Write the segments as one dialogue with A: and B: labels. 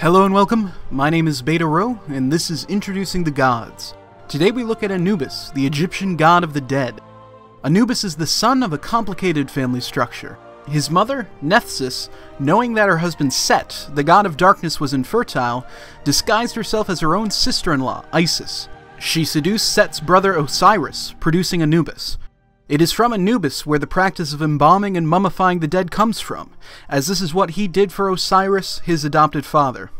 A: Hello and welcome, my name is BetaRho, and this is Introducing the Gods. Today we look at Anubis, the Egyptian god of the dead. Anubis is the son of a complicated family structure. His mother, Nephthys, knowing that her husband Set, the god of darkness, was infertile, disguised herself as her own sister-in-law, Isis. She seduced Set's brother Osiris, producing Anubis. It is from Anubis where the practice of embalming and mummifying the dead comes from, as this is what he did for Osiris, his adopted father.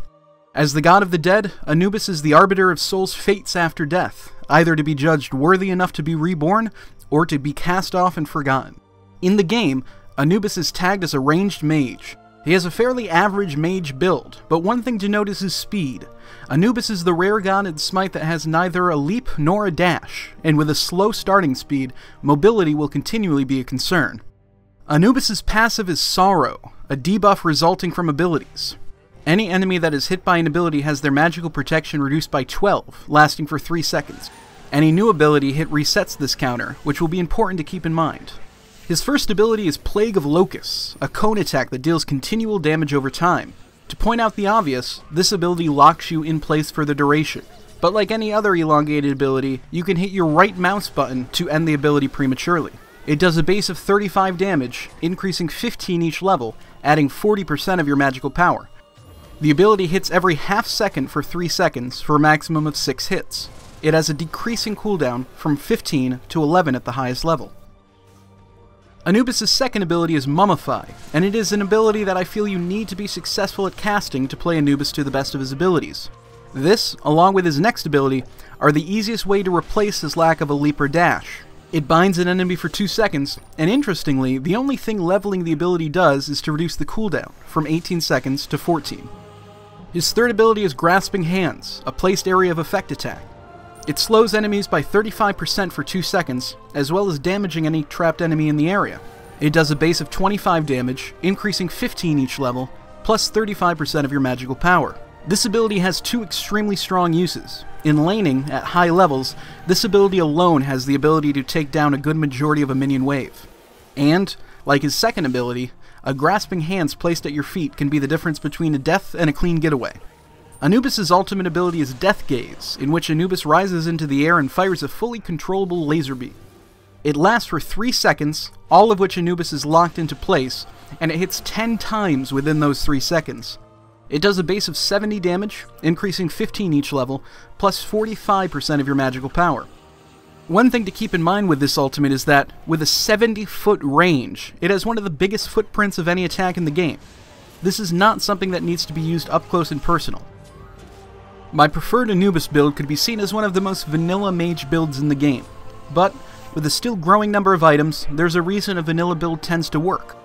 A: As the god of the dead, Anubis is the arbiter of souls' fates after death, either to be judged worthy enough to be reborn, or to be cast off and forgotten. In the game, Anubis is tagged as a ranged mage. He has a fairly average mage build, but one thing to note is his speed. Anubis is the rare god in Smite that has neither a leap nor a dash, and with a slow starting speed, mobility will continually be a concern. Anubis' passive is Sorrow, a debuff resulting from abilities. Any enemy that is hit by an ability has their magical protection reduced by 12, lasting for 3 seconds. Any new ability hit resets this counter, which will be important to keep in mind. His first ability is Plague of Locusts, a cone attack that deals continual damage over time. To point out the obvious, this ability locks you in place for the duration. But like any other elongated ability, you can hit your right mouse button to end the ability prematurely. It does a base of 35 damage, increasing 15 each level, adding 40% of your magical power. The ability hits every half second for 3 seconds for a maximum of 6 hits. It has a decreasing cooldown from 15 to 11 at the highest level. Anubis' second ability is Mummify, and it is an ability that I feel you need to be successful at casting to play Anubis to the best of his abilities. This, along with his next ability, are the easiest way to replace his lack of a leap or dash. It binds an enemy for 2 seconds, and interestingly, the only thing leveling the ability does is to reduce the cooldown from 18 seconds to 14. His third ability is Grasping Hands, a placed area of effect attack. It slows enemies by 35% for 2 seconds, as well as damaging any trapped enemy in the area. It does a base of 25 damage, increasing 15 each level, plus 35% of your magical power. This ability has 2 extremely strong uses. In laning, at high levels, this ability alone has the ability to take down a good majority of a minion wave. And, like his second ability, a Grasping Hands placed at your feet can be the difference between a death and a clean getaway. Anubis' ultimate ability is Death Gaze, in which Anubis rises into the air and fires a fully controllable laser beam. It lasts for 3 seconds, all of which Anubis is locked into place, and it hits 10 times within those 3 seconds. It does a base of 70 damage, increasing 15 each level, plus 45% of your magical power. One thing to keep in mind with this ultimate is that, with a 70-foot range, it has one of the biggest footprints of any attack in the game. This is not something that needs to be used up close and personal. My preferred Anubis build could be seen as one of the most vanilla mage builds in the game, but with a still growing number of items, there's a reason a vanilla build tends to work.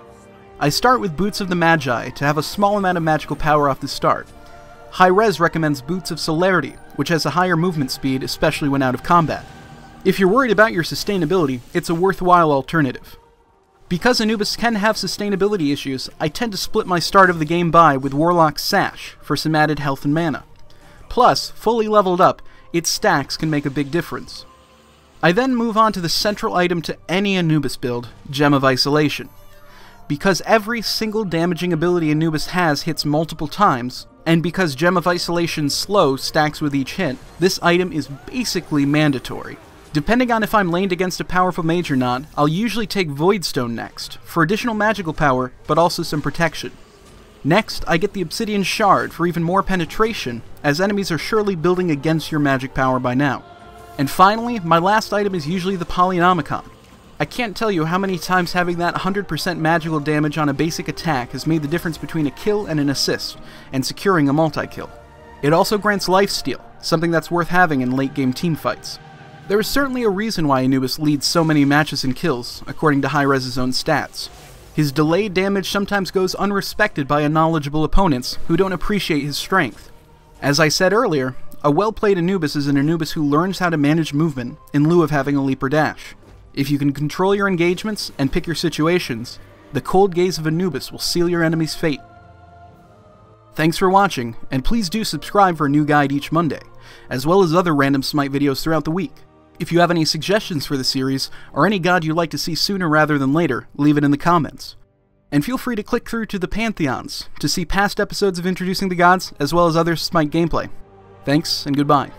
A: I start with Boots of the Magi to have a small amount of magical power off the start. Hi-rez recommends Boots of Celerity, which has a higher movement speed, especially when out of combat. If you're worried about your sustainability, it's a worthwhile alternative. Because Anubis can have sustainability issues, I tend to split my start of the game by with Warlock's Sash for some added health and mana. Plus, fully leveled up, its stacks can make a big difference. I then move on to the central item to any Anubis build, Gem of Isolation. Because every single damaging ability Anubis has hits multiple times, and because Gem of Isolation's slow stacks with each hit, this item is basically mandatory. Depending on if I'm laned against a powerful mage or not, I'll usually take Voidstone next, for additional magical power, but also some protection. Next, I get the Obsidian Shard for even more penetration, as enemies are surely building against your magic power by now. And finally, my last item is usually the Polynomicon. I can't tell you how many times having that 100% magical damage on a basic attack has made the difference between a kill and an assist, and securing a multi-kill. It also grants lifesteal, something that's worth having in late-game teamfights. There is certainly a reason why Anubis leads so many matches and kills, according to hi-rez's own stats. His delayed damage sometimes goes unrespected by unknowledgeable opponents who don't appreciate his strength. As I said earlier, a well-played Anubis is an Anubis who learns how to manage movement in lieu of having a leap or dash. If you can control your engagements and pick your situations, the cold gaze of Anubis will seal your enemy's fate. Thanks for watching, and please do subscribe for a new guide each Monday, as well as other random Smite videos throughout the week. If you have any suggestions for the series, or any god you'd like to see sooner rather than later, leave it in the comments. and feel free to click through to the Pantheons to see past episodes of Introducing the Gods, as well as other SMITE gameplay. Thanks, and goodbye.